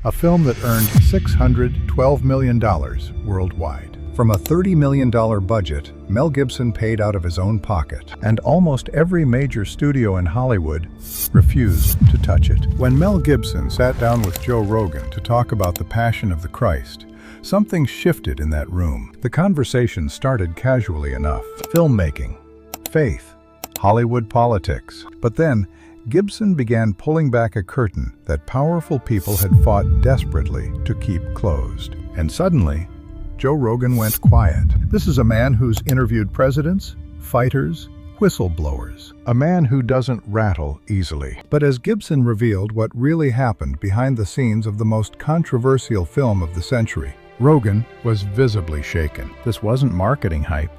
a film that earned $612 million worldwide. From a $30 million budget, Mel Gibson paid out of his own pocket, and almost every major studio in Hollywood refused to touch it. When Mel Gibson sat down with Joe Rogan to talk about the Passion of the Christ, something shifted in that room. The conversation started casually enough. Filmmaking, faith, Hollywood politics. But then, Gibson began pulling back a curtain that powerful people had fought desperately to keep closed. And suddenly, Joe Rogan went quiet. This is a man who's interviewed presidents, fighters, whistleblowers. A man who doesn't rattle easily. But as Gibson revealed what really happened behind the scenes of the most controversial film of the century, Rogan was visibly shaken. This wasn't marketing hype.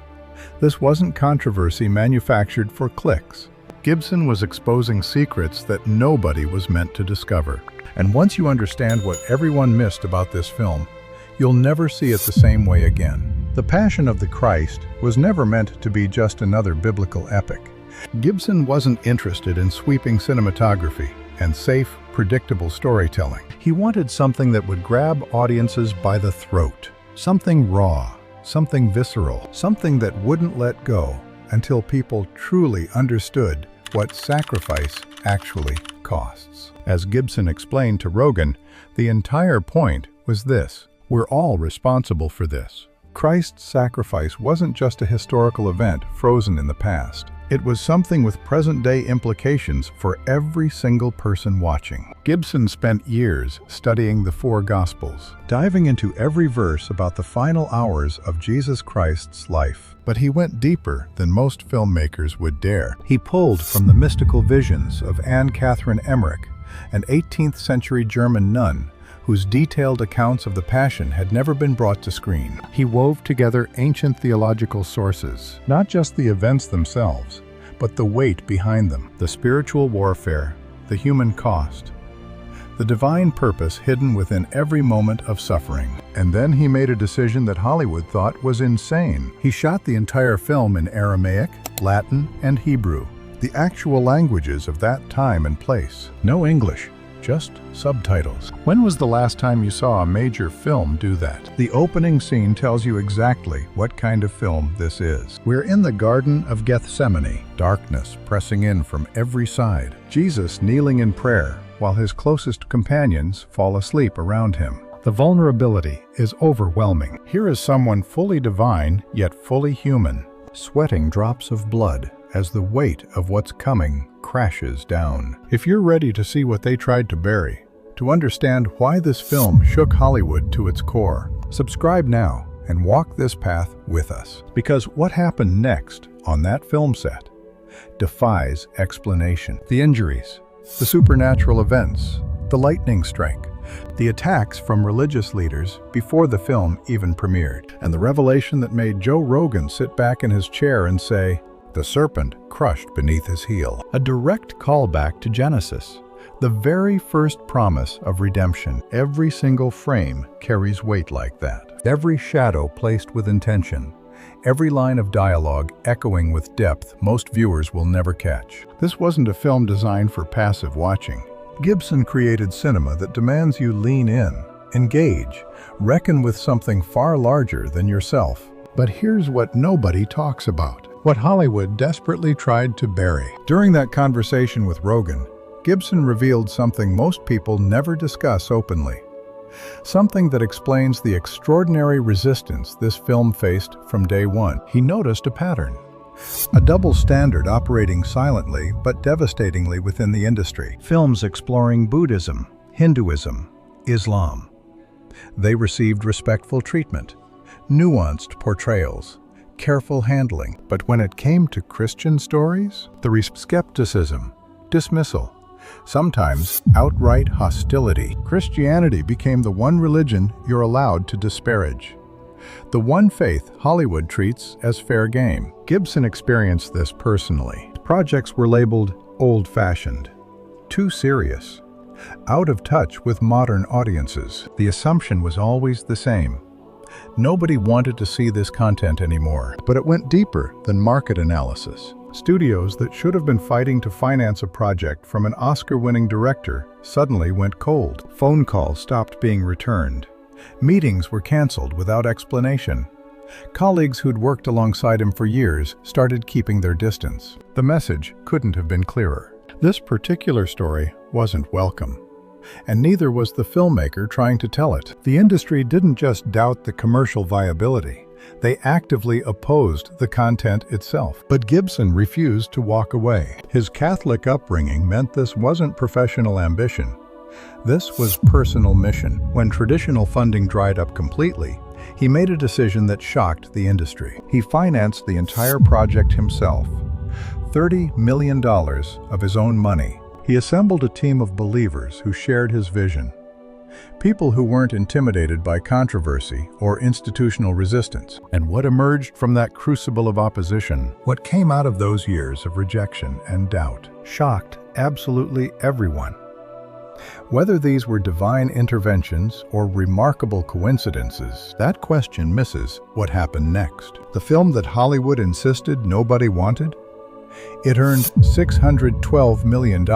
This wasn't controversy manufactured for clicks. Gibson was exposing secrets that nobody was meant to discover. And once you understand what everyone missed about this film, you'll never see it the same way again. The Passion of the Christ was never meant to be just another biblical epic. Gibson wasn't interested in sweeping cinematography and safe, predictable storytelling. He wanted something that would grab audiences by the throat. Something raw, something visceral, something that wouldn't let go until people truly understood what sacrifice actually costs. As Gibson explained to Rogan, the entire point was this: we're all responsible for this. Christ's sacrifice wasn't just a historical event frozen in the past. It was something with present-day implications for every single person watching. Gibson spent years studying the four Gospels, diving into every verse about the final hours of Jesus Christ's life. But he went deeper than most filmmakers would dare. He pulled from the mystical visions of Anne Catherine Emmerich, an 18th century German nun whose detailed accounts of the Passion had never been brought to screen. He wove together ancient theological sources, not just the events themselves, but the weight behind them, the spiritual warfare, the human cost, the divine purpose hidden within every moment of suffering. And then he made a decision that Hollywood thought was insane. He shot the entire film in Aramaic, Latin, and Hebrew, the actual languages of that time and place. No English. Just subtitles. When was the last time you saw a major film do that? The opening scene tells you exactly what kind of film this is. We're in the Garden of Gethsemane, darkness pressing in from every side. Jesus kneeling in prayer while his closest companions fall asleep around him. The vulnerability is overwhelming. Here is someone fully divine yet fully human, sweating drops of blood as the weight of what's coming crashes down. If you're ready to see what they tried to bury, to understand why this film shook Hollywood to its core, subscribe now and walk this path with us. Because what happened next on that film set defies explanation. The injuries, the supernatural events, the lightning strike, the attacks from religious leaders before the film even premiered, and the revelation that made Joe Rogan sit back in his chair and say, "The serpent crushed beneath his heel." A direct callback to Genesis, the very first promise of redemption. Every single frame carries weight like that. Every shadow placed with intention. Every line of dialogue echoing with depth most viewers will never catch. This wasn't a film designed for passive watching. Gibson created cinema that demands you lean in, engage, reckon with something far larger than yourself. But here's what nobody talks about. What Hollywood desperately tried to bury. During that conversation with Rogan, Gibson revealed something most people never discuss openly. Something that explains the extraordinary resistance this film faced from day one. He noticed a pattern. A double standard operating silently but devastatingly within the industry. Films exploring Buddhism, Hinduism, Islam. They received respectful treatment, nuanced portrayals, careful handling. But when it came to Christian stories, skepticism, dismissal, sometimes outright hostility. Christianity became the one religion you're allowed to disparage. The one faith Hollywood treats as fair game. Gibson experienced this personally. Projects were labeled old-fashioned, too serious, out of touch with modern audiences. The assumption was always the same. Nobody wanted to see this content anymore, but it went deeper than market analysis. Studios that should have been fighting to finance a project from an Oscar-winning director suddenly went cold. Phone calls stopped being returned. Meetings were canceled without explanation. Colleagues who'd worked alongside him for years started keeping their distance. The message couldn't have been clearer. This particular story wasn't welcome, and neither was the filmmaker trying to tell it. The industry didn't just doubt the commercial viability. They actively opposed the content itself. But Gibson refused to walk away. His Catholic upbringing meant this wasn't professional ambition. This was personal mission. When traditional funding dried up completely, he made a decision that shocked the industry. He financed the entire project himself, $30 million of his own money. He assembled a team of believers who shared his vision. People who weren't intimidated by controversy or institutional resistance. And what emerged from that crucible of opposition, what came out of those years of rejection and doubt, shocked absolutely everyone. Whether these were divine interventions or remarkable coincidences, that question misses what happened next. The film that Hollywood insisted nobody wanted? It earned $612 million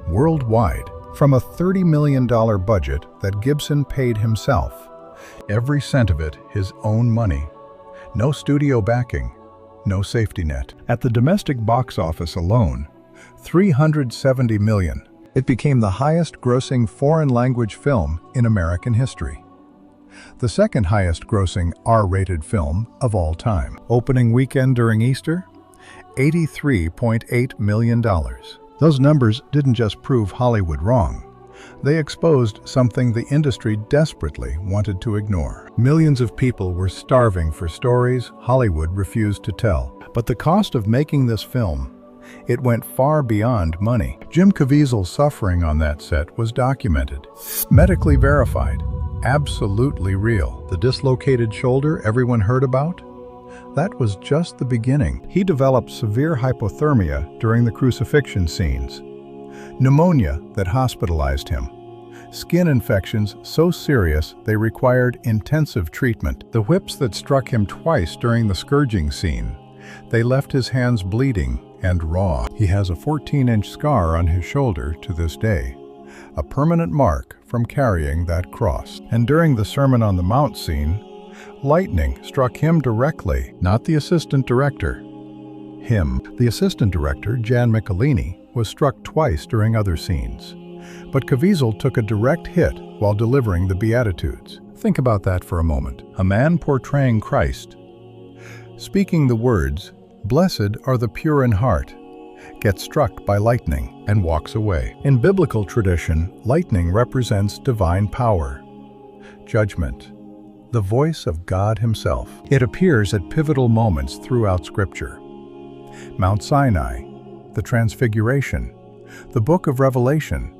worldwide from a $30 million budget that Gibson paid himself. Every cent of it his own money. No studio backing, no safety net. At the domestic box office alone, $370 million. It became the highest-grossing foreign-language film in American history. The second highest-grossing R-rated film of all time. Opening weekend during Easter? $83.8 million. Those numbers didn't just prove Hollywood wrong. They exposed something the industry desperately wanted to ignore. Millions of people were starving for stories Hollywood refused to tell. But the cost of making this film, it went far beyond money. Jim Caviezel's suffering on that set was documented, medically verified, absolutely real. The dislocated shoulder everyone heard about? That was just the beginning. He developed severe hypothermia during the crucifixion scenes, pneumonia that hospitalized him, skin infections so serious they required intensive treatment. The whips that struck him twice during the scourging scene, they left his hands bleeding and raw. He has a 14-inch scar on his shoulder to this day, a permanent mark from carrying that cross. And during the Sermon on the Mount scene, lightning struck him directly, not the assistant director. Him. The assistant director, Jan Michelini, was struck twice during other scenes. But Caviezel took a direct hit while delivering the Beatitudes. Think about that for a moment. A man portraying Christ, speaking the words, "Blessed are the pure in heart," gets struck by lightning and walks away. In biblical tradition, lightning represents divine power, judgment, the voice of God himself. It appears at pivotal moments throughout Scripture. Mount Sinai, the Transfiguration, the Book of Revelation.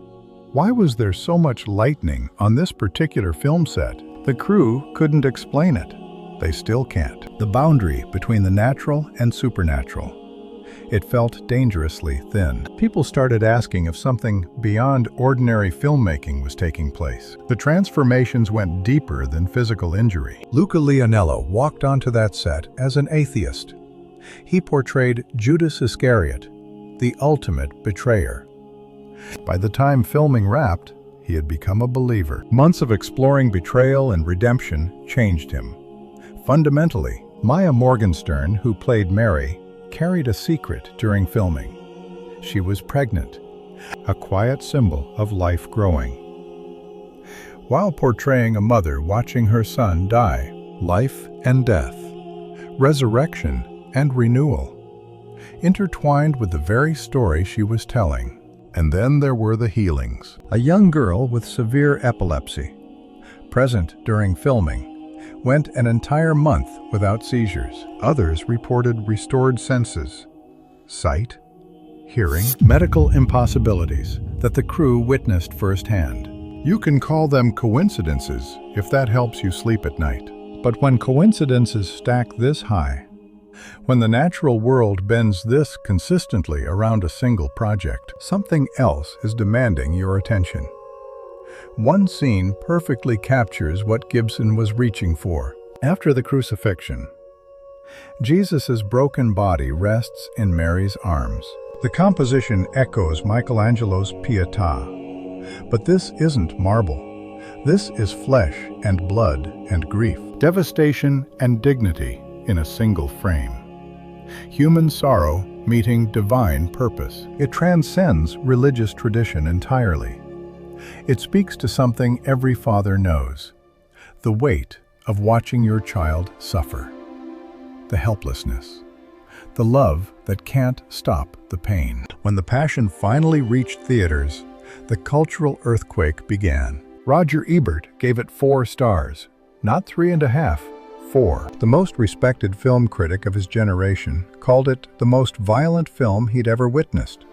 Why was there so much lightning on this particular film set? The crew couldn't explain it. They still can't. The boundary between the natural and supernatural. It felt dangerously thin. People started asking if something beyond ordinary filmmaking was taking place. The transformations went deeper than physical injury. Luca Leonello walked onto that set as an atheist. He portrayed Judas Iscariot, the ultimate betrayer. By the time filming wrapped, he had become a believer. Months of exploring betrayal and redemption changed him. Fundamentally, Maya Morgenstern, who played Mary, carried a secret during filming. She was pregnant, a quiet symbol of life growing. While portraying a mother watching her son die, life and death, resurrection and renewal, intertwined with the very story she was telling. And then there were the healings. A young girl with severe epilepsy, present during filming, went an entire month without seizures. Others reported restored senses, sight, hearing, medical impossibilities that the crew witnessed firsthand. You can call them coincidences if that helps you sleep at night. But when coincidences stack this high, when the natural world bends this consistently around a single project, something else is demanding your attention. One scene perfectly captures what Gibson was reaching for. After the crucifixion, Jesus' broken body rests in Mary's arms. The composition echoes Michelangelo's Pietà. But this isn't marble. This is flesh and blood and grief, devastation and dignity in a single frame. Human sorrow meeting divine purpose. It transcends religious tradition entirely. It speaks to something every father knows: the weight of watching your child suffer, the helplessness, the love that can't stop the pain. When The Passion finally reached theaters, the cultural earthquake began. Roger Ebert gave it 4 stars, not 3.5, 4. The most respected film critic of his generation called it the most violent film he'd ever witnessed.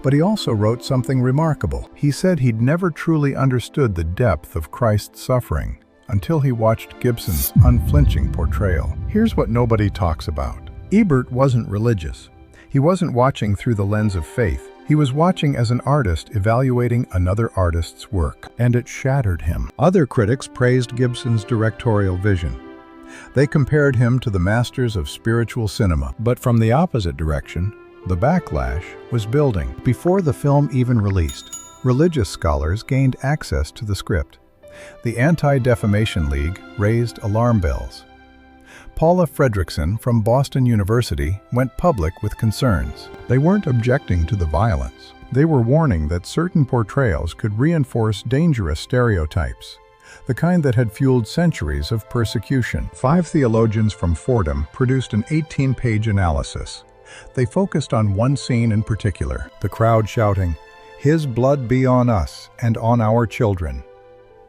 But he also wrote something remarkable. He said he'd never truly understood the depth of Christ's suffering until he watched Gibson's unflinching portrayal. Here's what nobody talks about. Ebert wasn't religious. He wasn't watching through the lens of faith. He was watching as an artist evaluating another artist's work, and it shattered him. Other critics praised Gibson's directorial vision. They compared him to the masters of spiritual cinema. But from the opposite direction, the backlash was building. Before the film even released, religious scholars gained access to the script. The Anti-Defamation League raised alarm bells. Paula Fredrickson from Boston University went public with concerns. They weren't objecting to the violence. They were warning that certain portrayals could reinforce dangerous stereotypes, the kind that had fueled centuries of persecution. 5 theologians from Fordham produced an 18-page analysis. They focused on one scene in particular, the crowd shouting, "His blood be on us and on our children."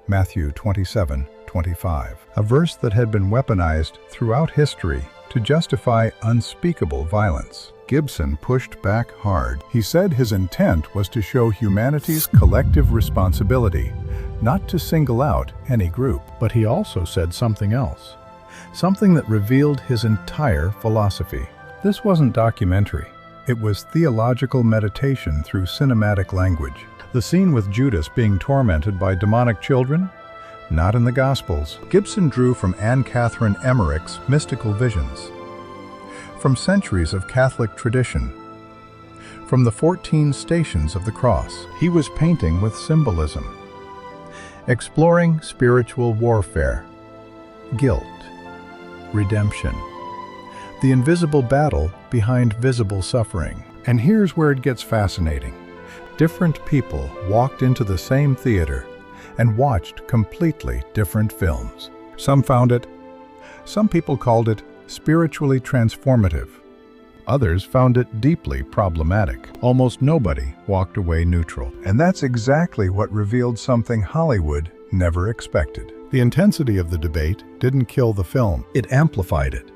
Matthew 27:25, a verse that had been weaponized throughout history to justify unspeakable violence. Gibson pushed back hard. He said his intent was to show humanity's collective responsibility, not to single out any group. But he also said something else, something that revealed his entire philosophy. This wasn't documentary. It was theological meditation through cinematic language. The scene with Judas being tormented by demonic children? Not in the Gospels. Gibson drew from Anne Catherine Emmerich's mystical visions, from centuries of Catholic tradition, from the 14 stations of the cross. He was painting with symbolism, exploring spiritual warfare, guilt, redemption, the invisible battle behind visible suffering. And here's where it gets fascinating. Different people walked into the same theater and watched completely different films. Some people called it spiritually transformative. Others found it deeply problematic. Almost nobody walked away neutral. And that's exactly what revealed something Hollywood never expected. The intensity of the debate didn't kill the film, it amplified it.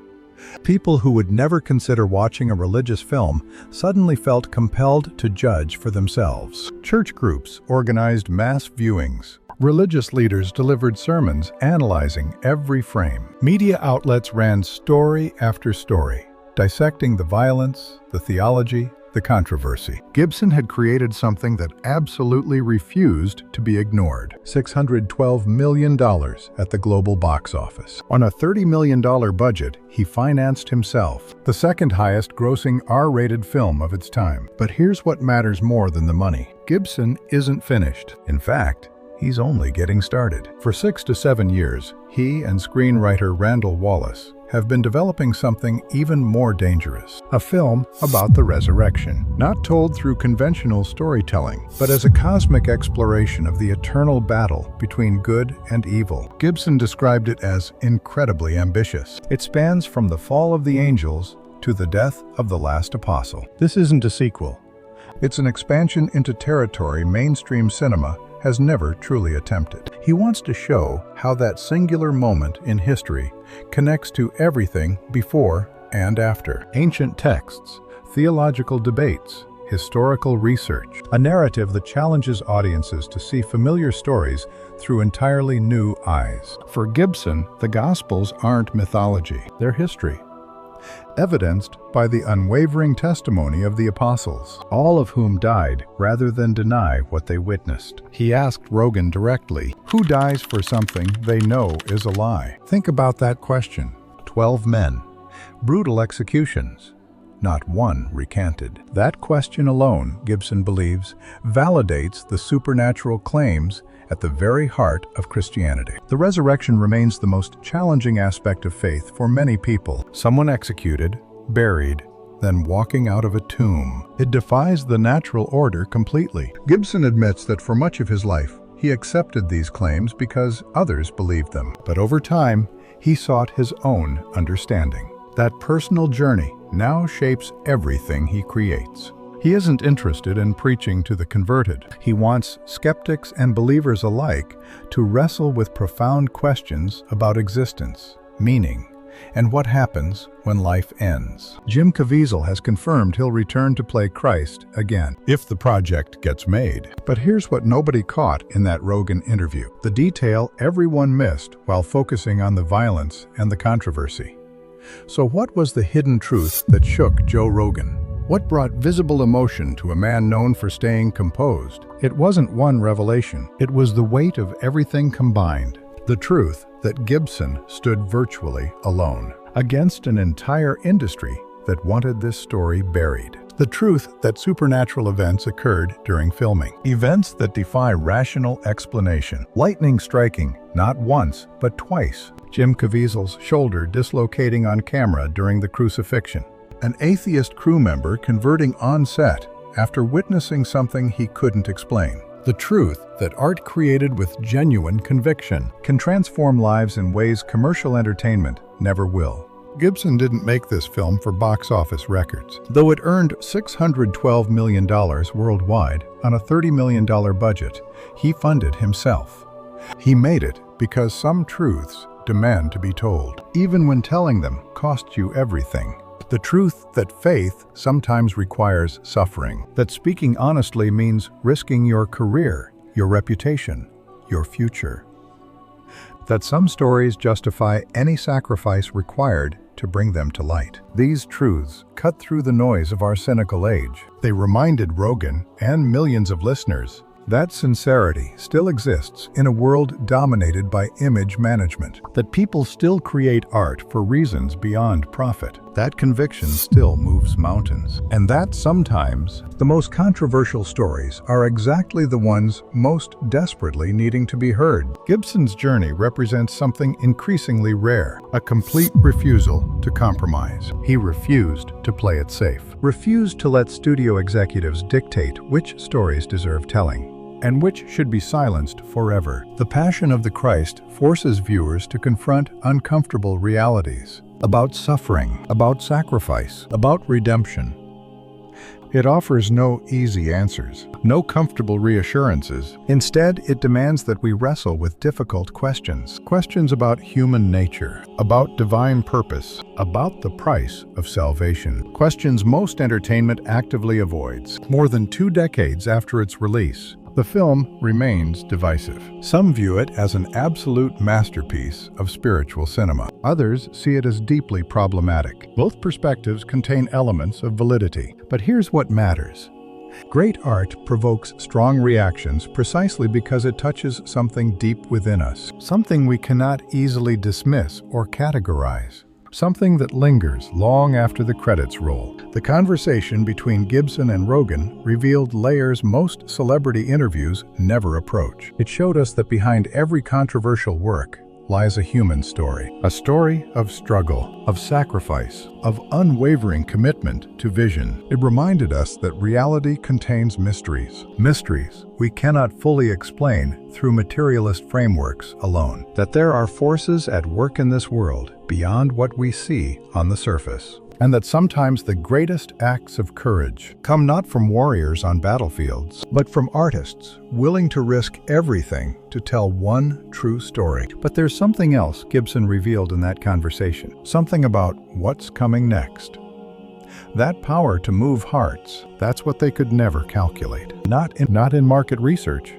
People who would never consider watching a religious film suddenly felt compelled to judge for themselves. Church groups organized mass viewings. Religious leaders delivered sermons analyzing every frame. Media outlets ran story after story, dissecting the violence, the theology, the controversy. Gibson had created something that absolutely refused to be ignored. $612 million at the global box office. On a $30 million budget, he financed himself, the second highest grossing R-rated film of its time. But here's what matters more than the money. Gibson isn't finished. In fact, he's only getting started. For 6 to 7 years, he and screenwriter Randall Wallace have been developing something even more dangerous. A film about the resurrection, not told through conventional storytelling, but as a cosmic exploration of the eternal battle between good and evil. Gibson described it as incredibly ambitious. It spans from the fall of the angels to the death of the last apostle. This isn't a sequel. It's an expansion into territory mainstream cinema has never truly attempted. He wants to show how that singular moment in history connects to everything before and after. Ancient texts, theological debates, historical research. A narrative that challenges audiences to see familiar stories through entirely new eyes. For Gibson, the Gospels aren't mythology, they're history, evidenced by the unwavering testimony of the apostles, all of whom died rather than deny what they witnessed. He asked Rogan directly, who dies for something they know is a lie? Think about that question. 12 men, brutal executions, not one recanted. That question alone, Gibson believes, validates the supernatural claims at the very heart of Christianity. The resurrection remains the most challenging aspect of faith for many people. Someone executed, buried, then walking out of a tomb. It defies the natural order completely. Gibson admits that for much of his life, he accepted these claims because others believed them. But over time, he sought his own understanding. That personal journey now shapes everything he creates. He isn't interested in preaching to the converted. He wants skeptics and believers alike to wrestle with profound questions about existence, meaning, and what happens when life ends. Jim Caviezel has confirmed he'll return to play Christ again, if the project gets made. But here's what nobody caught in that Rogan interview: the detail everyone missed while focusing on the violence and the controversy. So what was the hidden truth that shook Joe Rogan? What brought visible emotion to a man known for staying composed? It wasn't one revelation. It was the weight of everything combined. The truth that Gibson stood virtually alone against an entire industry that wanted this story buried. The truth that supernatural events occurred during filming. Events that defy rational explanation. Lightning striking, not once, but twice. Jim Caviezel's shoulder dislocating on camera during the crucifixion. An atheist crew member converting on set after witnessing something he couldn't explain. The truth that art created with genuine conviction can transform lives in ways commercial entertainment never will. Gibson didn't make this film for box office records. Though it earned $612 million worldwide on a $30 million budget, he funded himself. He made it because some truths demand to be told, even when telling them costs you everything. The truth that faith sometimes requires suffering, that speaking honestly means risking your career, your reputation, your future. That some stories justify any sacrifice required to bring them to light. These truths cut through the noise of our cynical age. They reminded Rogan and millions of listeners that sincerity still exists in a world dominated by image management, that people still create art for reasons beyond profit. That conviction still moves mountains, and that sometimes the most controversial stories are exactly the ones most desperately needing to be heard. Gibson's journey represents something increasingly rare, a complete refusal to compromise. He refused to play it safe, refused to let studio executives dictate which stories deserve telling and which should be silenced forever. The Passion of the Christ forces viewers to confront uncomfortable realities about suffering, about sacrifice, about redemption. It offers no easy answers, no comfortable reassurances. Instead, it demands that we wrestle with difficult questions. Questions about human nature, about divine purpose, about the price of salvation. Questions most entertainment actively avoids. More than 2 decades after its release, the film remains divisive. Some view it as an absolute masterpiece of spiritual cinema. Others see it as deeply problematic. Both perspectives contain elements of validity. But here's what matters. Great art provokes strong reactions precisely because it touches something deep within us, something we cannot easily dismiss or categorize. Something that lingers long after the credits roll. The conversation between Gibson and Rogan revealed layers most celebrity interviews never approach. It showed us that behind every controversial work lies a human story. A story of struggle, of sacrifice, of unwavering commitment to vision. It reminded us that reality contains mysteries. Mysteries we cannot fully explain through materialist frameworks alone. That there are forces at work in this world beyond what we see on the surface. And that sometimes the greatest acts of courage come not from warriors on battlefields, but from artists willing to risk everything to tell one true story. But there's something else Gibson revealed in that conversation, something about what's coming next. That power to move hearts, that's what they could never calculate. Not in market research,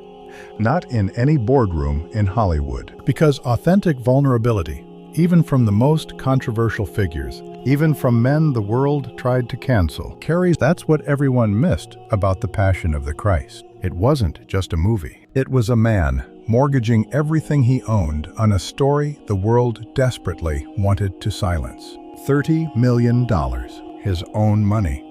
not in any boardroom in Hollywood. Because authentic vulnerability, even from the most controversial figures, even from men the world tried to cancel, carries. That's what everyone missed about The Passion of the Christ. It wasn't just a movie. It was a man mortgaging everything he owned on a story the world desperately wanted to silence. $30 million, his own money.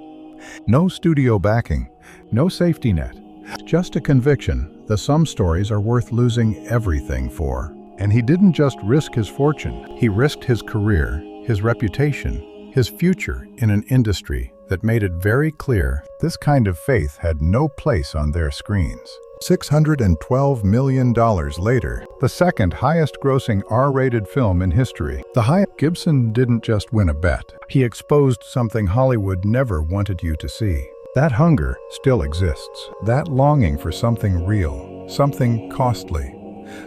No studio backing, no safety net, just a conviction that some stories are worth losing everything for. And he didn't just risk his fortune, he risked his career, his reputation, his future in an industry that made it very clear this kind of faith had no place on their screens. $612 million later, the second highest-grossing R-rated film in history. Gibson didn't just win a bet. He exposed something Hollywood never wanted you to see. That hunger still exists. That longing for something real, something costly,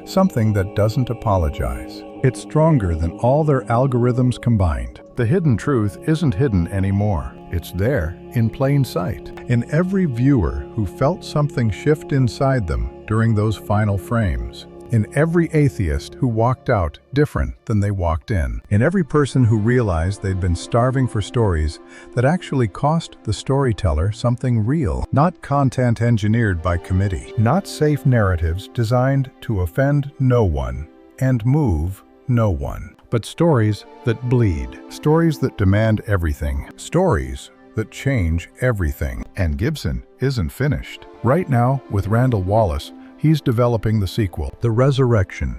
something that doesn't apologize. It's stronger than all their algorithms combined. The hidden truth isn't hidden anymore. It's there, in plain sight, in every viewer who felt something shift inside them during those final frames, in every atheist who walked out different than they walked in every person who realized they'd been starving for stories that actually cost the storyteller something real, not content engineered by committee, not safe narratives designed to offend no one and move no one. But stories that bleed, stories that demand everything, stories that change everything. And Gibson isn't finished. Right now, with Randall Wallace, he's developing the sequel, The Resurrection.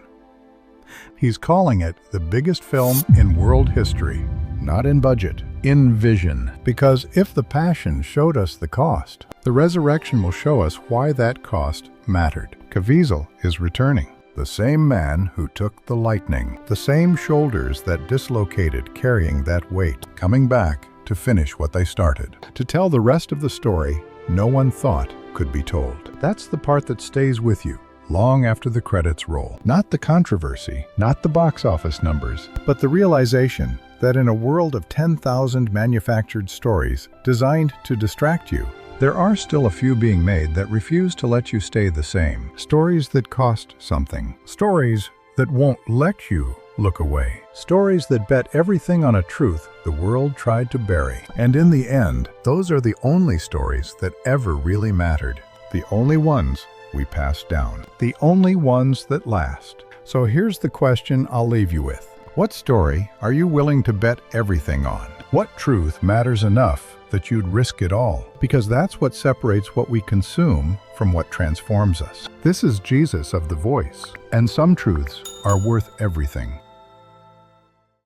He's calling it the biggest film in world history, not in budget, in vision. Because if The Passion showed us the cost, The Resurrection will show us why that cost mattered. Caviezel is returning. The same man who took the lightning, the same shoulders that dislocated carrying that weight, coming back to finish what they started, to tell the rest of the story no one thought could be told. That's the part that stays with you long after the credits roll. Not the controversy, not the box office numbers, but the realization that in a world of 10,000 manufactured stories designed to distract you, there are still a few being made that refuse to let you stay the same. Stories that cost something. Stories that won't let you look away. Stories that bet everything on a truth the world tried to bury. And in the end, those are the only stories that ever really mattered. The only ones we passed down. The only ones that last. So here's the question I'll leave you with. What story are you willing to bet everything on? What truth matters enough that you'd risk it all? Because that's what separates what we consume from what transforms us. This is Jesus of The Voice, and some truths are worth everything.